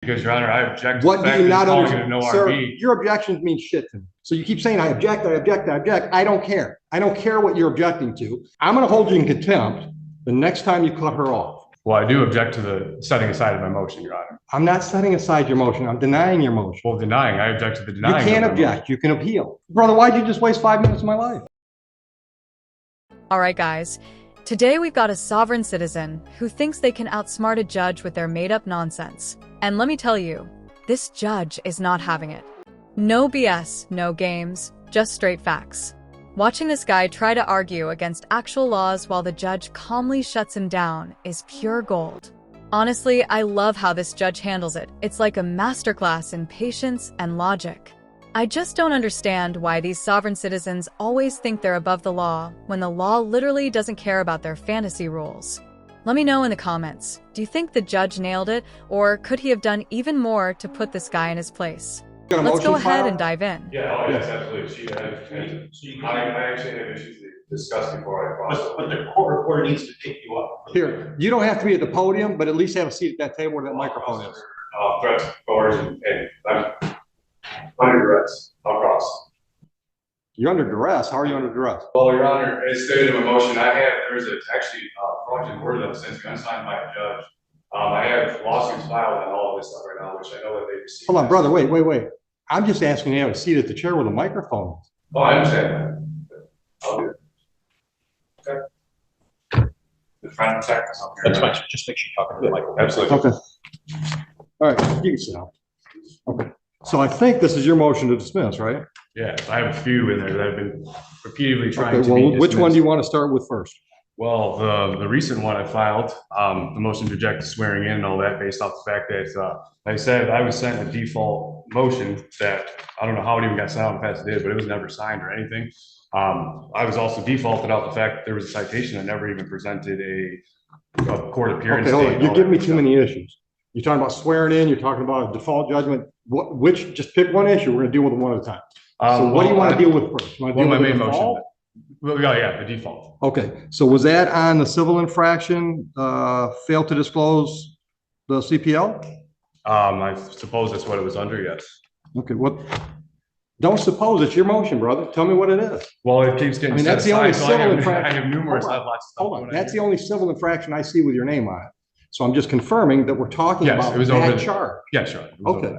Because, Your Honor, I object to What the do fact you that not it's calling it understand? a no Sir, RV. your objections mean shit to me. So you keep saying, I object, I object, I object. I don't care. I don't care what you're objecting to. I'm going to hold you in contempt the next time you cut her off. Well, I do object to the setting aside of my motion, Your Honor. I'm not setting aside your motion. I'm denying your motion. Well, denying. I object to the You denying. can't object. You can appeal. Brother, why'd you just waste 5 minutes of my life? All right, guys. Today we've got a sovereign citizen who thinks they can outsmart a judge with their made-up nonsense. And let me tell you, this judge is not having it. No BS, no games, just straight facts. Watching this guy try to argue against actual laws while the judge calmly shuts him down is pure gold. Honestly, I love how this judge handles it. It's like a masterclass in patience and logic. I just don't understand why these sovereign citizens always think they're above the law when the law literally doesn't care about their fantasy rules. Let me know in the comments. Do you think the judge nailed it, or could he have done even more to put this guy in his place? Let's go ahead and dive in. Yeah, yes, absolutely. I actually have issues to discuss before I cross. But the court reporter needs to pick you up. Here, you don't have to be at the podium, but at least have a seat at that table where that microphone is. Threats, coercion, and I'm under duress. I'll cross. You're under duress. How are you under duress? Well, Your Honor, as stated in my motion, there's actually a fraudulent word that since been signed by a judge. I have lawsuits filed on all of this stuff right now, which I know that they received. Hold on, brother. Wait. I'm just asking you to have a seat at the chair with a microphone. Oh, I understand that. I'll do it. Okay. The front check. That's fine. Just make sure you're talking to the microphone. Absolutely. Okay. All right, you can sit down. Okay. So I think this is your motion to dismiss, right? Yes, I have a few in there that I've been repeatedly trying Okay, to well, be which one dismissed. do you want to start with first? Well, the recent one I filed, the motion to reject swearing in and all that, based off the fact that, like I said, I was sent a default motion that I don't know how it even got sent out past the day, but it was never signed or anything. I was also defaulted out the fact that there was a citation that never even presented a court appearance. Okay, hold on. You're giving me too many issues. You're talking about swearing in. You're talking about a default judgment. Just pick one issue. We're going to deal with them one at a time. So what do you want to deal with first? You want to deal with the default? Well, yeah, the default. Okay, so was that on the civil infraction, failed to disclose the CPL? I suppose that's what it was under, yes. Okay, don't suppose, it's your motion, brother. Tell me what it is. Well, it keeps getting set that's the only aside, so civil infraction. I have numerous, I have lots of stuff. Hold on, that's the only civil infraction I see with your name on it. So I'm just confirming that we're talking about that charge. Yeah, sure. Okay.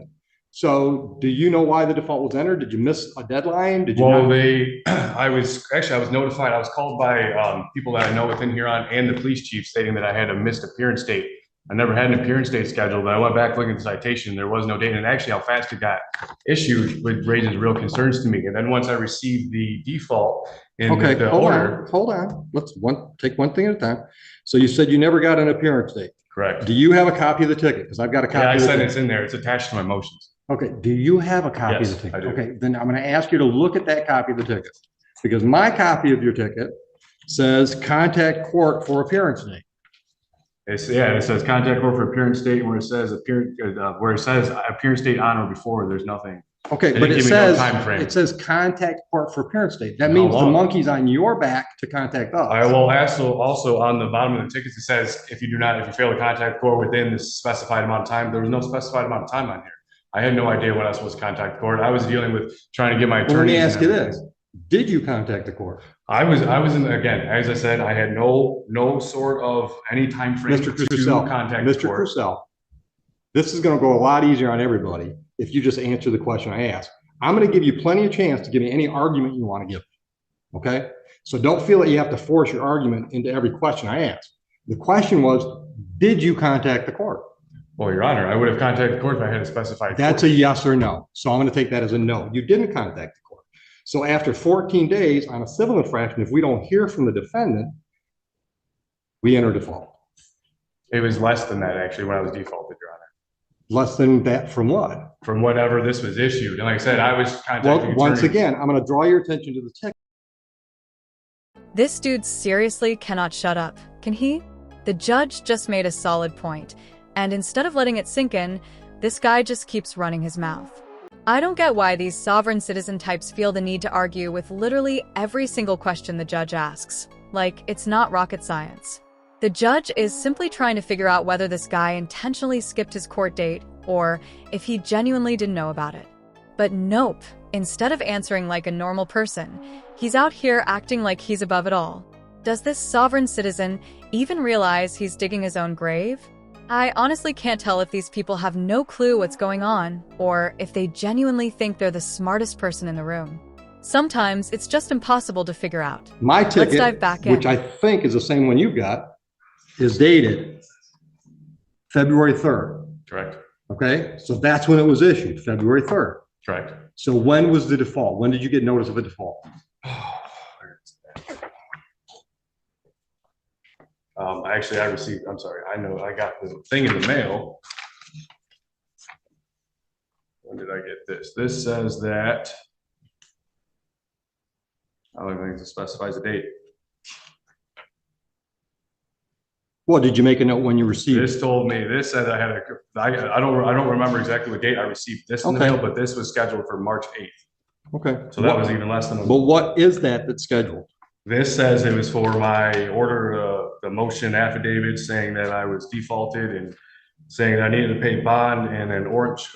So do you know why the default was entered? Did you miss a deadline? Did you Well, I was notified. I was called by people that I know within Huron and the police chief stating that I had a missed appearance date. I never had an appearance date scheduled, but I went back looking at the citation. There was no date. And actually how fast it got issued raises real concerns to me. And then once I received the default in the order. Hold on. Let's take one thing at a time. So you said you never got an appearance date. Correct. Do you have a copy of the ticket? Because I've got a copy. Yeah, I of the said ticket. it's in there. It's attached to my motions. Okay, do you have a copy Yes, of the ticket? I do. Okay, then I'm going to ask you to look at that copy of the ticket, because my copy of your ticket says contact court for appearance date. It says contact court for appearance date, where it says appearance date on or before. There's nothing. Okay, but it says contact court for appearance date. That means the monkey's on your back to contact us. I will also on the bottom of the tickets, it says if you fail to contact court within the specified amount of time. There was no specified amount of time on here. I had no idea when I was supposed to contact court. I was dealing with trying to get my attorney. Let me ask you this. Did you contact the court? I was again, as I said, I had no sort of any time frame to contact Mr. the court. Crucell, this is going to go a lot easier on everybody if you just answer the question I asked. I'm going to give you plenty of chance to give me any argument you want to give. Okay? So don't feel that you have to force your argument into every question I ask. The question was, did you contact the court? Well, Your Honor, I would have contacted the court if I had a specified. That's a yes or no. So I'm going to take that as a no. You didn't contact the court. So after 14 days on a civil infraction, if we don't hear from the defendant, we enter default. It was less than that actually when I was defaulted, Your Honor. Less than that from what? From whatever this was issued. And like I said, I was contacting. Well, once again, I'm going to draw your attention to the ticket. This dude seriously cannot shut up, can he? The judge just made a solid point, and instead of letting it sink in, this guy just keeps running his mouth. I don't get why these sovereign citizen types feel the need to argue with literally every single question the judge asks. Like, it's not rocket science. The judge is simply trying to figure out whether this guy intentionally skipped his court date or if he genuinely didn't know about it. But nope, instead of answering like a normal person, he's out here acting like he's above it all. Does this sovereign citizen even realize he's digging his own grave? I honestly can't tell if these people have no clue what's going on or if they genuinely think they're the smartest person in the room. Sometimes it's just impossible to figure out. My Let's ticket, dive back in. which I think is the same one you got, is dated February 3rd. Correct. Okay, so that's when it was issued, February 3rd. Correct. So when was the default? When did you get notice of a default? Actually, I received, I'm sorry, I know I got the thing in the mail. When did I get this? This says that, I don't think it specifies a date. Well, did you make a note when you received it? This told me, this said I had a, I don't remember exactly what date I received this in the Okay. mail, but this was scheduled for March 8th. Okay. So that was even less than a But what is that that's scheduled? This says it was for my order, the motion affidavit saying that I was defaulted and saying that I needed to pay bond and an a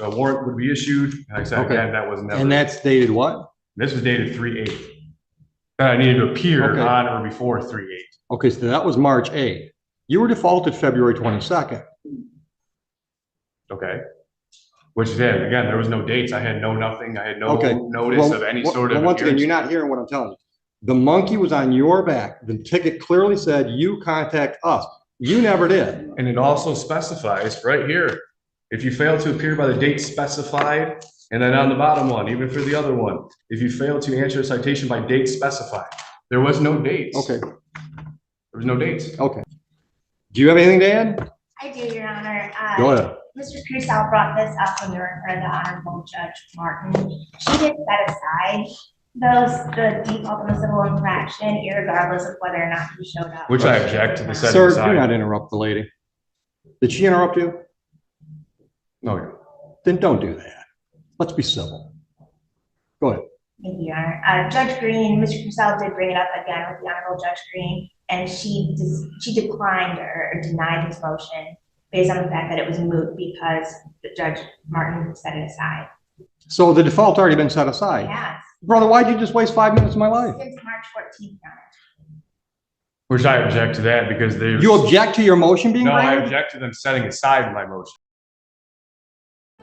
warrant would be issued. And I said, Okay. again, that was never. And that's dated what? This was dated 3/8. That I needed to appear Okay. on or before 3/8. Okay, so that was March 8th. You were defaulted February 22nd. Okay. Which then, again, there was no dates. I had nothing. I had no Okay. notice Well, of any well, sort of. well, once again, appearance. you're not hearing what I'm telling you. The monkey was on your back. The ticket clearly said you contact us. You never did. And it also specifies right here, if you fail to appear by the date specified, and then on the bottom one, even for the other one, if you fail to answer a citation by date specified, there was no dates. Okay, There was no dates. okay. Do you have anything to add? I do, Your Honor. Go ahead. Mr. Crusoe brought this up when we were in front of the Honorable Judge Martin. She did set aside the default of a civil infraction, irregardless of whether or not he showed up. Which I object to the setting Sir, do aside. not interrupt the lady. Did she interrupt you? No, Then don't do that. Let's be civil. Go ahead. Thank you, Your Honor. Judge Green, Mr. Crusoe did bring it up again with the Honorable Judge Green, and she declined or denied his motion based on the fact that it was moot because the Judge Martin set it aside. So the default's already been set aside. Yes, Brother, why'd you just waste 5 minutes of my life? since March 14th, Your Honor. which I object to that because they. You object to your motion being No, I granted? object to them setting aside my motion.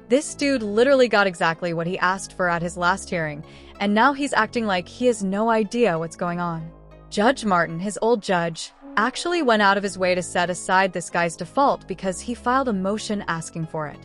This dude literally got exactly what he asked for at his last hearing, and now he's acting like he has no idea what's going on. Judge Martin, his old judge, actually went out of his way to set aside this guy's default because he filed a motion asking for it.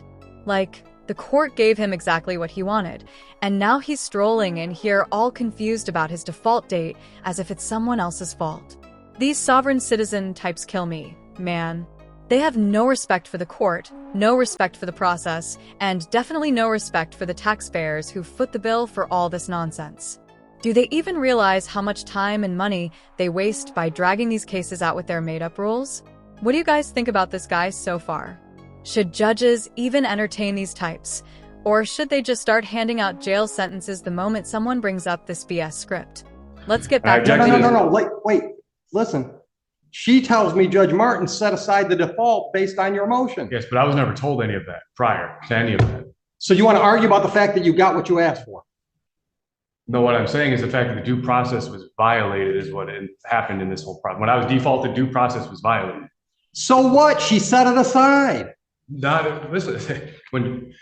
Like, the court gave him exactly what he wanted, and now he's strolling in here all confused about his default date as if it's someone else's fault. These sovereign citizen types kill me, man. They have no respect for the court, no respect for the process, and definitely no respect for the taxpayers who foot the bill for all this nonsense. Do they even realize how much time and money they waste by dragging these cases out with their made-up rules? What do you guys think about this guy so far? Should judges even entertain these types? Or should they just start handing out jail sentences the moment someone brings up this BS script? Let's get back to No. Wait. Listen. She tells me Judge Martin set aside the default based on your motion. Yes, but I was never told any of that prior to any of that. So you want to argue about the fact that you got what you asked for? No, what I'm saying is the fact that the due process was violated is what happened in this whole problem. When I was defaulted, due process was violated. So what? She set it aside. Not, listen, okay,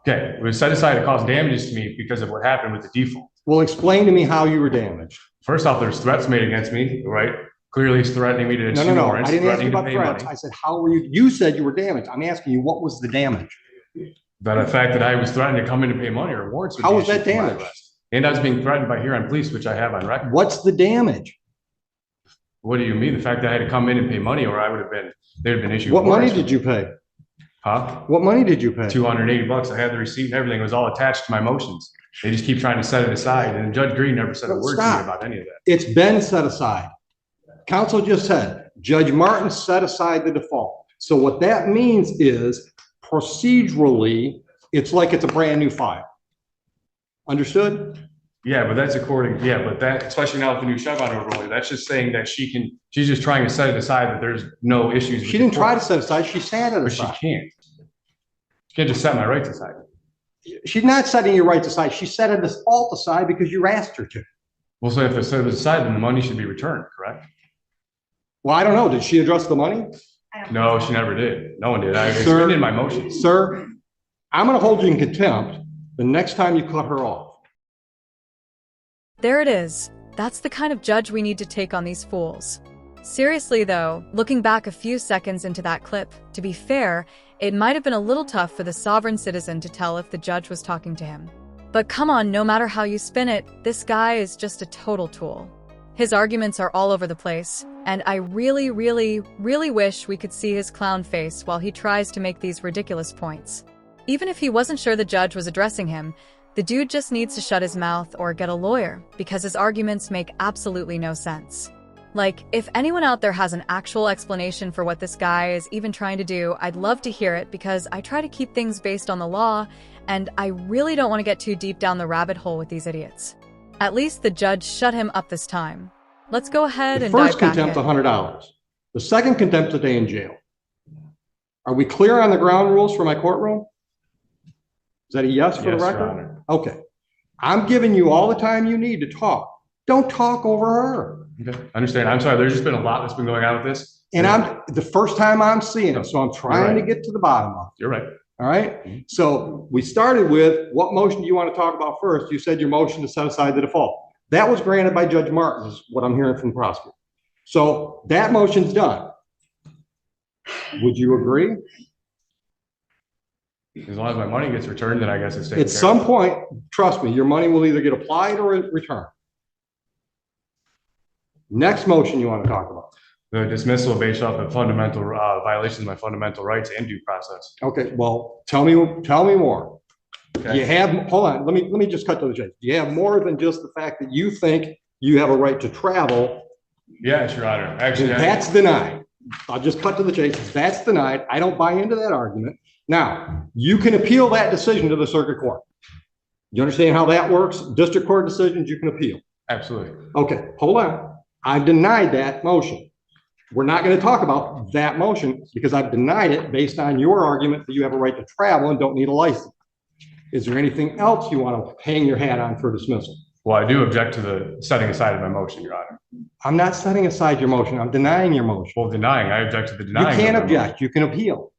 it was set aside to cause damages to me because of what happened with the default. Well, explain to me how you were damaged. First off, there's threats made against me, right? Clearly he's threatening me to issue No. warrants, I didn't ask you threatening to about pay threats. money. I said, how were you? You said you were damaged. I'm asking you, what was the damage? But the fact that I was threatened to come in and pay money or warrants. would How be was that issued for my damage? arrest. And I was being threatened by Huron police, which I have on record. What's the damage? What do you mean? The fact that I had to come in and pay money or I would have been, they'd have been issued. What money warrants. did you pay? Huh? What money did you pay? $280. I had the receipt and everything. It was all attached to my motions. They just keep trying to set it aside. And Judge Green never said a Well, word to me stop. about any of that. It's been set aside. Counsel just said, Judge Martin set aside the default. So what that means is procedurally, it's like it's a brand new file. Understood? Yeah, but that's according, yeah, but that, especially now with the new Chevron overlay, that's just saying that she's just trying to set it aside that there's no issues. She didn't try to set aside, she sat it But she aside. can't. She can't just set my rights aside. She's not setting your rights aside. She set a default aside because you asked her to. Well, so if it's set aside, then the money should be returned, correct? Well, I don't know. Did she address the money? I don't No, think so. she never did. No one did. It's Sir- written in my motion. Sir, I'm going to hold you in contempt the next time you cut her off. There it is. That's the kind of judge we need to take on these fools. Seriously though, looking back a few seconds into that clip, to be fair, it might have been a little tough for the sovereign citizen to tell if the judge was talking to him. But come on, no matter how you spin it, this guy is just a total tool. His arguments are all over the place, and I really wish we could see his clown face while he tries to make these ridiculous points. Even if he wasn't sure the judge was addressing him, the dude just needs to shut his mouth or get a lawyer, because his arguments make absolutely no sense. Like, if anyone out there has an actual explanation for what this guy is even trying to do, I'd love to hear it, because I try to keep things based on the law, and I really don't want to get too deep down the rabbit hole with these idiots. At least the judge shut him up this time. Let's go ahead The and dive first back contempt's in. $100. The second contempt's a day in jail. Are we clear on the ground rules for my courtroom? Is that a yes for the Yes, Your record? Honor. Okay. I'm giving you all the time you need to talk. Don't talk over her. Okay, I understand. I'm sorry. There's just been a lot that's been going on with this. And I'm the first time I'm seeing it, so I'm trying to get to the bottom of it. You're right. All right. So we started with what motion do you want to talk about first? You said your motion to set aside the default. That was granted by Judge Martin, is what I'm hearing from the prosecutor. So that motion's done. Would you agree? As long as my money gets returned, then I guess it's taken At care some of. point, trust me, your money will either get applied or returned. Next motion you want to talk about. The dismissal based off the fundamental violations of my fundamental rights and due process. Okay, well, tell me more. Do you Okay. have, hold on, let me just cut to the chase. Do you have more than just the fact that you think you have a right to travel? Yes, Your Honor. Actually, That's denied. I'll just cut to the chase. That's denied. I don't buy into that argument. Now, you can appeal that decision to the circuit court. You understand how that works? District court decisions, you can appeal. absolutely. Okay, hold on. I've denied that motion. We're not going to talk about that motion because I've denied it based on your argument that you have a right to travel and don't need a license. Is there anything else you want to hang your hat on for dismissal? Well, I do object to the setting aside of my motion, Your Honor. I'm not setting aside your motion. I'm denying your motion. Well, denying, I object to the You denying. can't of my motion. object. You can appeal.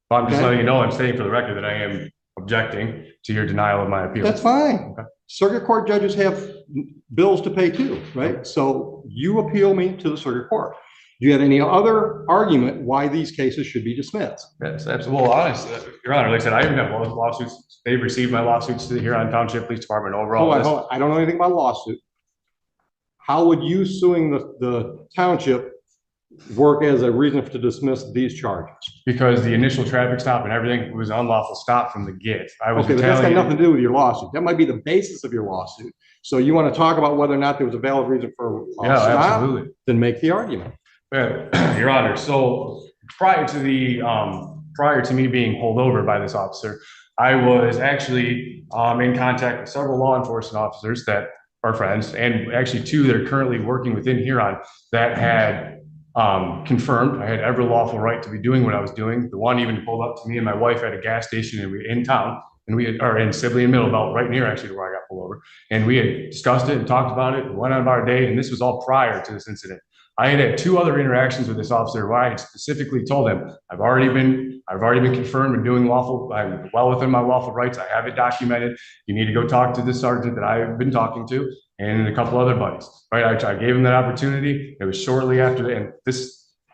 But I'm just Okay. letting you know, I'm stating for the record that I am objecting to your denial of my appeal. That's fine. Okay. Circuit court judges have bills to pay too, right? So you appeal me to the circuit court. Do you have any other argument why these cases should be dismissed? Yes, absolutely. Well, honest, Your Honor, like I said, I even have lawsuits. They've received my lawsuits to the Huron Township Police Department overall. Hold on. I don't know anything about a lawsuit. How would you suing the township work as a reason to dismiss these charges? Because the initial traffic stop and everything was unlawful stop from the get. I was Okay, but that's got retaliating. nothing to do with your lawsuit. That might be the basis of your lawsuit. So you want to talk about whether or not there was a valid reason for Yeah, stop? absolutely. Then make the argument. Yeah, Your Honor, so prior to me being pulled over by this officer, I was actually in contact with several law enforcement officers that are friends, and actually two that are currently working within Huron that had confirmed I had every lawful right to be doing what I was doing. The one even pulled up to me and my wife at a gas station, and we were in town, and we are in Sibley and Middlebelt, right near actually where I got pulled over, and we had discussed it and talked about it and went on about our day, and this was all prior to this incident. I had had two other interactions with this officer where I had specifically told him, I've already been confirmed and doing lawful, I'm well within my lawful rights. I have it documented. You need to go talk to the sergeant that I've been talking to and a couple other buddies, right? I gave him that opportunity. It was shortly after that. And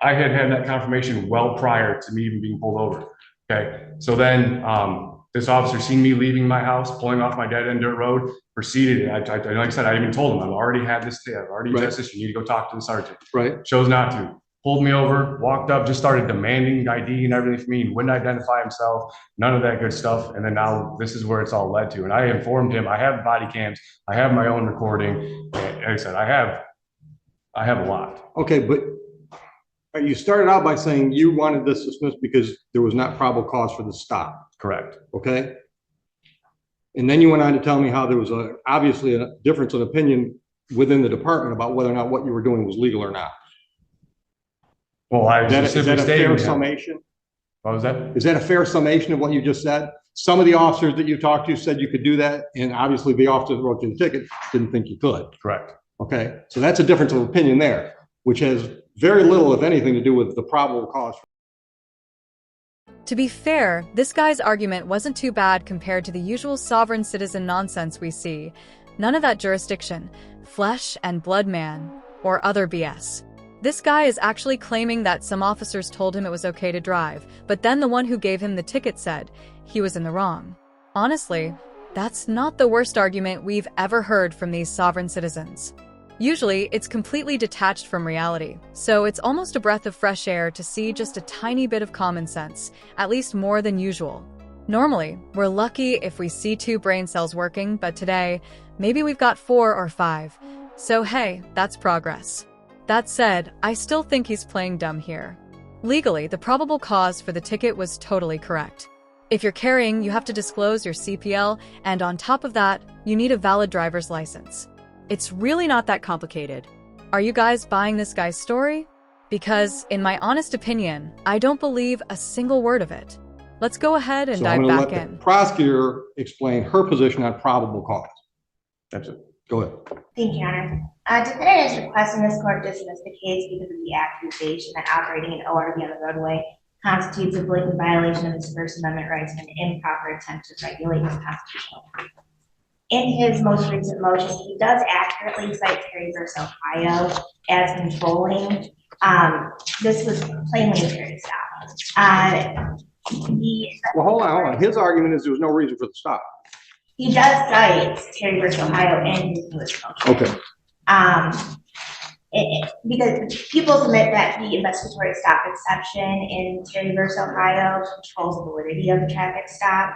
I had had that confirmation well prior to me even being pulled over. Okay. So then, this officer seen me leaving my house, pulling off my dead end dirt road, proceeded. Like I said, I even told him, I've already had this, I've already addressed this. You need to go talk to the sergeant. Right. Chose not to. Pulled me over, walked up, just started demanding ID and everything from me, and wouldn't identify himself, none of that good stuff. And then now this is where it's all led to. And I informed him, I have body cams, I have my own recording. And like I said, I have a lot. Okay, but you started out by saying you wanted this dismissed because there was not probable cause for the stop, Correct. okay? And then you went on to tell me how there was obviously a difference of opinion within the department about whether or not what you were doing was legal or not. Well, I Is that specifically a stated fair that. summation? What was that? Is that a fair summation of what you just said? Some of the officers that you talked to said you could do that, and obviously the officer that wrote you the ticket didn't think you could. Correct. Okay, so that's a difference of opinion there, which has very little, if anything, to do with the probable cause. To be fair, this guy's argument wasn't too bad compared to the usual sovereign citizen nonsense we see. None of that jurisdiction, flesh and blood man, or other BS. This guy is actually claiming that some officers told him it was okay to drive, but then the one who gave him the ticket said he was in the wrong. Honestly, that's not the worst argument we've ever heard from these sovereign citizens. Usually, it's completely detached from reality, so it's almost a breath of fresh air to see just a tiny bit of common sense, at least more than usual. Normally, we're lucky if we see 2 brain cells working, but today, maybe we've got 4 or 5. So hey, that's progress. That said, I still think he's playing dumb here. Legally, the probable cause for the ticket was totally correct. If you're carrying, you have to disclose your CPL, and on top of that, you need a valid driver's license. It's really not that complicated. Are you guys buying this guy's story? Because, in my honest opinion, I don't believe a single word of it. Let's go ahead and dive back in. The prosecutor explain her position on probable cause. That's it. Go ahead. Thank you, Your Honor. Defendant is requesting this court dismiss the case because of the accusation that operating an ORV on the roadway constitutes a blatant violation of his First Amendment rights and an improper attempt to regulate his constitutional freedom. In his most recent motion, he does accurately cite Terry v. Ohio as controlling. This was plainly a Terry stop. Well, hold on. His argument is there was no reason for the stop. He does cite Terry v. Ohio in his newest motion. Okay. Because people submit that the investigatory stop exception in Terry v. Ohio controls the validity of the traffic stop.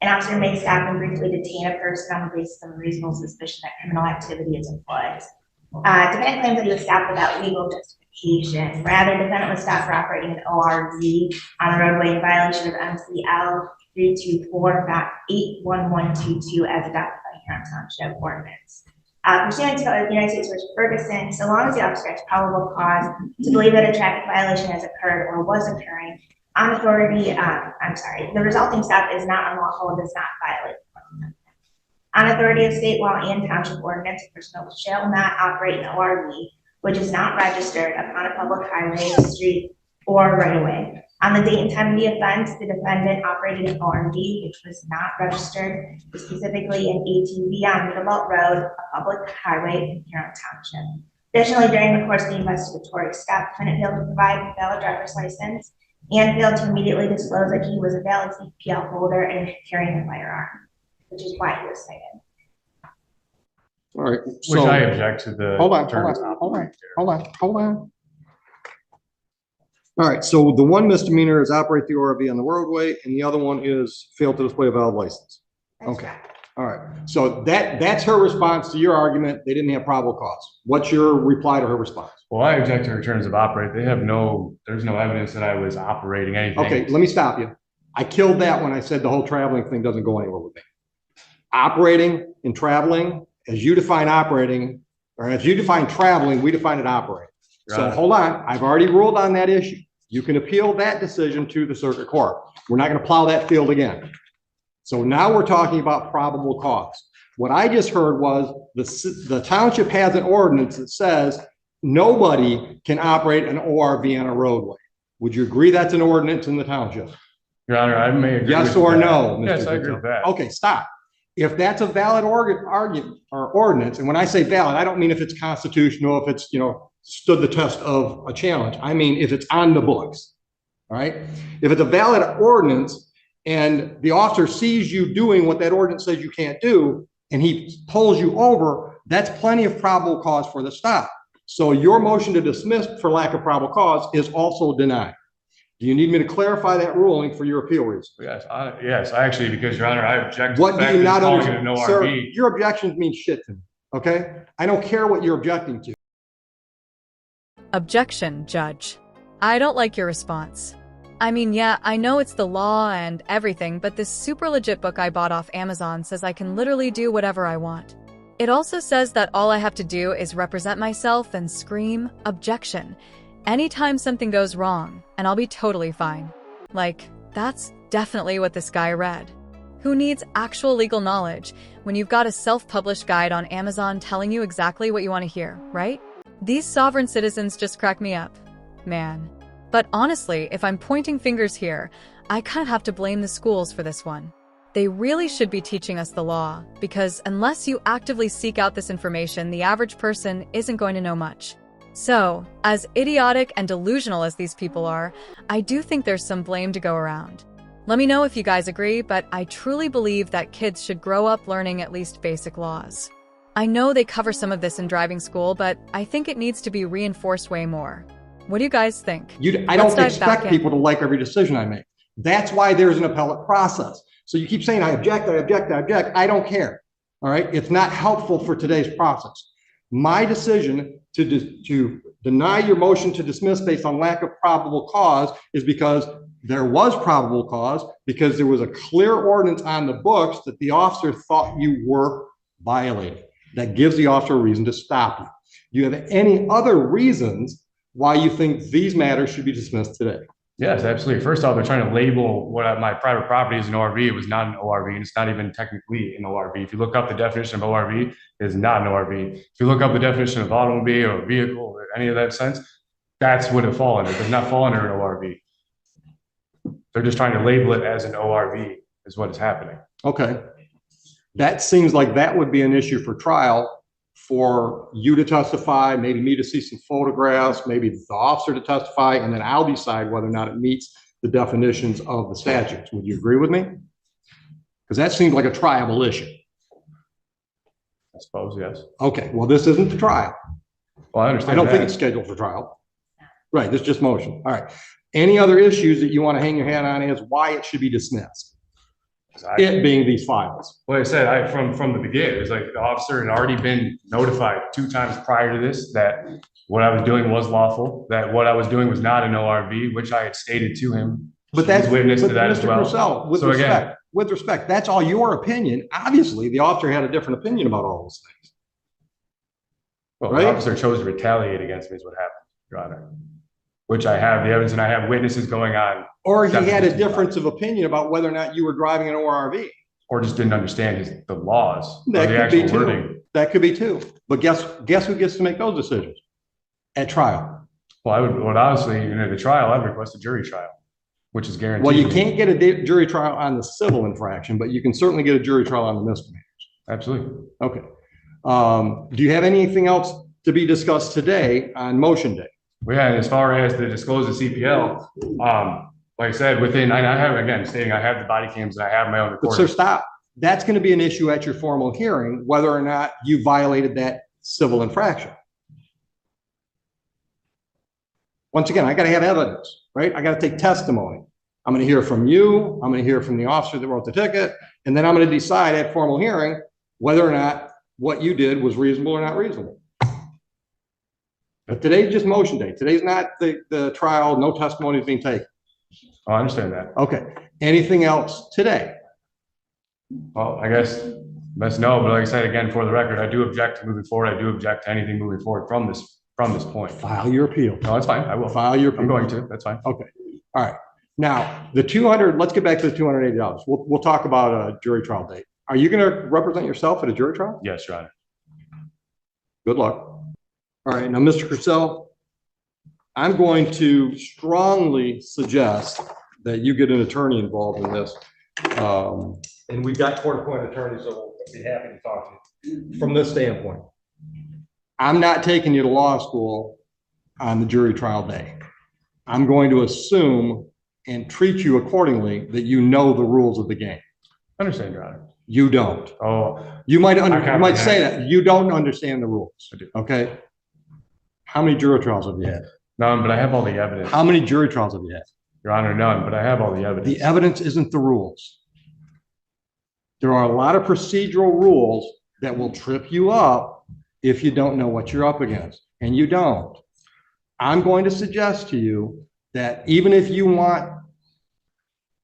An officer may stop and briefly detain a person on the basis of a reasonable suspicion that criminal activity is afoot. Defendant claims that he was stopped without legal justification. Rather, defendant was stopped for operating an ORV on the roadway in violation of MCL 324.81122 as adopted by Huron Township Ordinance. Pursuant to the United States v. Ferguson, so long as the officer has probable cause to believe that a traffic violation has occurred or was occurring, the resulting stop is not unlawful and does not violate the Fourth Amendment. On authority of state law and township ordinance, a person shall not operate an ORV which is not registered upon a public highway, street, or right of way. On the date and time of the offense, the defendant operated an ORV which was not registered, specifically an ATV on Middlebelt Road, a public highway in Huron Township. Additionally, during the course of the investigatory stop, the defendant failed to provide a valid driver's license and failed to immediately disclose that he was a valid CPL holder and carrying a firearm, which is why he was cited. All right. Which I object to the. Hold on. All right. So the one misdemeanor is operate the ORV on the roadway, and the other one is fail to display a valid license. Okay. All right. So that's her response to your argument. They didn't have probable cause. What's your reply to her response? Well, I object to her terms of operate. There's no evidence that I was operating anything. Okay, let me stop you. I killed that when I said the whole traveling thing doesn't go anywhere with me. Operating and traveling, as you define operating, or as you define traveling, we define it operating. So hold on, I've already ruled on that issue. You can appeal that decision to the circuit court. We're not going to plow that field again. So now we're talking about probable cause. What I just heard was the township has an ordinance that says nobody can operate an ORV on a roadway. Would you agree that's an ordinance in the township? Your Honor, I may agree. Yes or no? Mr. Yes, I agree with that. Okay, stop. If that's a valid argument or ordinance, and when I say valid, I don't mean if it's constitutional, if it's, stood the test of a challenge. I mean, if it's on the books, all right? If it's a valid ordinance and the officer sees you doing what that ordinance says you can't do, and he pulls you over, that's plenty of probable cause for the stop. So your motion to dismiss for lack of probable cause is also denied. Do you need me to clarify that ruling for your appeal reason? Yes, actually, because Your Honor, I object to What the fact do you that not calling it understand? an Sir, ORV. your objections mean shit to me, okay? I don't care what you're objecting to. Objection, Judge. I don't like your response. I mean, yeah, I know it's the law and everything, but this super legit book I bought off Amazon says I can literally do whatever I want. It also says that all I have to do is represent myself and scream, objection, anytime something goes wrong, and I'll be totally fine. Like, that's definitely what this guy read. Who needs actual legal knowledge when you've got a self-published guide on Amazon telling you exactly what you want to hear, right? These sovereign citizens just crack me up, man. But honestly, if I'm pointing fingers here, I kind of have to blame the schools for this one. They really should be teaching us the law, because unless you actively seek out this information, the average person isn't going to know much. So, as idiotic and delusional as these people are, I do think there's some blame to go around. Let me know if you guys agree, but I truly believe that kids should grow up learning at least basic laws. I know they cover some of this in driving school, but I think it needs to be reinforced way more. What do you guys think? I don't expect people to like every decision I make. That's why there's an appellate process. So you keep saying, I object, I object, I object. I don't care. All right. It's not helpful for today's process. My decision to deny your motion to dismiss based on lack of probable cause is because there was probable cause, because there was a clear ordinance on the books that the officer thought you were violating. That gives the officer a reason to stop you. Do you have any other reasons why you think these matters should be dismissed today? Yes, absolutely. First off, they're trying to label what my private property is an ORV. It was not an ORV, and it's not even technically an ORV. If you look up the definition of ORV, it is not an ORV. If you look up the definition of automobile or vehicle or any of that sense, that's what it falls under. It does not fall under an ORV. They're just trying to label it as an ORV is what is happening. Okay. That seems like that would be an issue for trial, for you to testify, maybe me to see some photographs, maybe the officer to testify, and then I'll decide whether or not it meets the definitions of the statutes. Would you agree with me? Because that seems like a triable issue. I suppose, yes. Okay, well, this isn't the trial. Well, I understand. I don't think it's scheduled for trial. Right, this is just motion. All right. Any other issues that you want to hang your hat on as why it should be dismissed? It being these files. Like I said, from the beginning, it's like the officer had already been notified 2 times prior to this that what I was doing was lawful, that what I was doing was not an ORV, which I had stated to him. But that's witness to that as well. Purcell, with respect, that's all your opinion. Obviously, the officer had a different opinion about all those things. Well, right? The officer chose to retaliate against me is what happened, Your Honor. Which I have the evidence and I have witnesses going on. Or he had a difference of opinion about whether or not you were driving an ORV. Or just didn't understand the laws. That the could be actual too. wording. That could be too. But guess who gets to make those decisions at trial? Well, honestly, in the trial, I'd request a jury trial, which is guaranteed. Well, you can't get a jury trial on the civil infraction, but you can certainly get a jury trial on the misdemeanors. Absolutely. Okay. Do you have anything else to be discussed today on motion day? Well, yeah, as far as the disclosed to CPL, like I said, I have, again, stating I have the body cams and I have my own recording. So stop. That's going to be an issue at your formal hearing, whether or not you violated that civil infraction. Once again, I got to have evidence, right? I got to take testimony. I'm going to hear from you. I'm going to hear from the officer that wrote the ticket. And then I'm going to decide at formal hearing whether or not what you did was reasonable or not reasonable. But today's just motion day. Today's not the trial. No testimony is being taken. Oh, I understand that. Okay. Anything else today? Well, I guess that's no, but like I said, again, for the record, I do object to moving forward. I do object to anything moving forward from this point. File your appeal. No, that's fine. I will. File your appeal. I'm going to. That's fine. Okay. All right. Now, the 200, let's get back to the $280. We'll talk about a jury trial date. Are you going to represent yourself at a jury trial? Yes, Your Honor. Good luck. All right, now, Mr. Purcell, I'm going to strongly suggest that you get an attorney involved in this. And we've got court-appointed attorneys, so we'll be happy to talk to you. From this standpoint, I'm not taking you to law school on the jury trial day. I'm going to assume and treat you accordingly that you know the rules of the game. I understand, Your Honor. You don't. Oh, you might say that you don't understand the rules. I do. Okay. How many jury trials have you had? None, but I have all the evidence. How many jury trials have you had? Your Honor, none, but I have all the evidence. The evidence isn't the rules. There are a lot of procedural rules that will trip you up if you don't know what you're up against, and you don't. I'm going to suggest to you that even if you want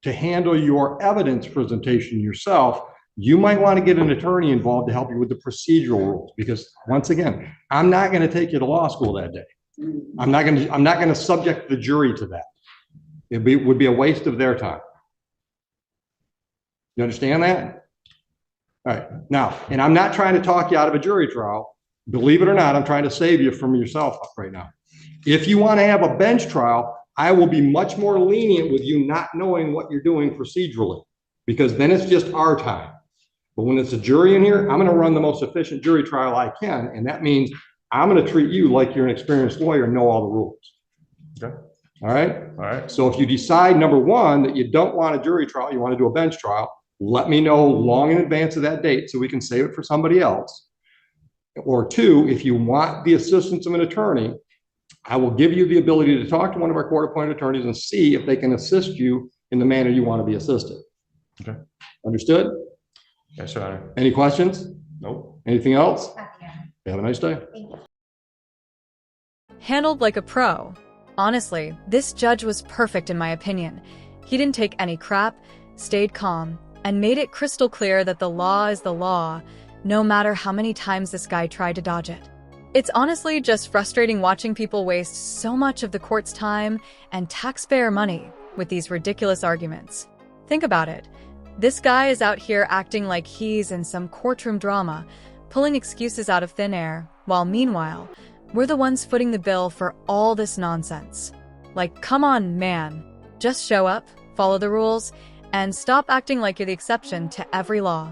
to handle your evidence presentation yourself, you might want to get an attorney involved to help you with the procedural rules. Because once again, I'm not going to take you to law school that day. I'm not going to subject the jury to that. Would be a waste of their time. You understand that? All right. Now, and I'm not trying to talk you out of a jury trial. Believe it or not, I'm trying to save you from yourself right now. If you want to have a bench trial, I will be much more lenient with you not knowing what you're doing procedurally, because then it's just our time. But when it's a jury in here, I'm going to run the most efficient jury trial I can. And that means I'm going to treat you like you're an experienced lawyer and know all the rules. Okay. All right. All right. So if you decide, number one, that you don't want a jury trial, you want to do a bench trial, let me know long in advance of that date so we can save it for somebody else. Or two, if you want the assistance of an attorney, I will give you the ability to talk to one of our court-appointed attorneys and see if they can assist you in the manner you want to be assisted. Okay. Understood? Yes, Your Honor. Any questions? Nope. Anything else? Okay. Have a nice day. Thank you. Handled like a pro. Honestly, this judge was perfect in my opinion. He didn't take any crap, stayed calm, and made it crystal clear that the law is the law, no matter how many times this guy tried to dodge it. It's honestly just frustrating watching people waste so much of the court's time and taxpayer money with these ridiculous arguments. Think about it. This guy is out here acting like he's in some courtroom drama, pulling excuses out of thin air, while meanwhile, we're the ones footing the bill for all this nonsense. Like, come on, man. Just show up, follow the rules, and stop acting like you're the exception to every law.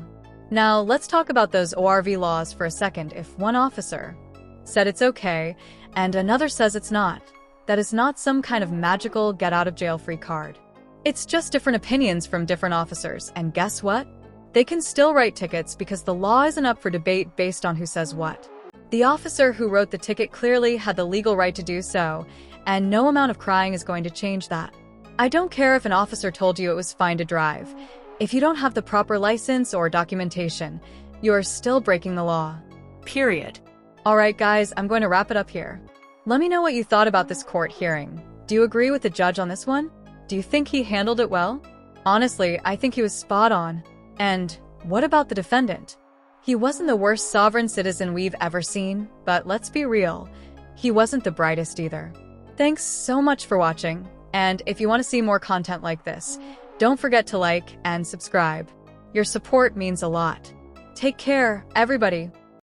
Now, let's talk about those ORV laws for a second. If one officer said it's okay, and another says it's not, that is not some kind of magical get-out-of-jail-free card. It's just different opinions from different officers, and guess what? They can still write tickets because the law isn't up for debate based on who says what. The officer who wrote the ticket clearly had the legal right to do so, and no amount of crying is going to change that. I don't care if an officer told you it was fine to drive. If you don't have the proper license or documentation, you are still breaking the law. Period. Alright guys, I'm going to wrap it up here. Let me know what you thought about this court hearing. Do you agree with the judge on this one? Do you think he handled it well? Honestly, I think he was spot on. And what about the defendant? He wasn't the worst sovereign citizen we've ever seen, but let's be real, he wasn't the brightest either. Thanks so much for watching, and if you want to see more content like this, don't forget to like and subscribe. Your support means a lot. Take care, everybody.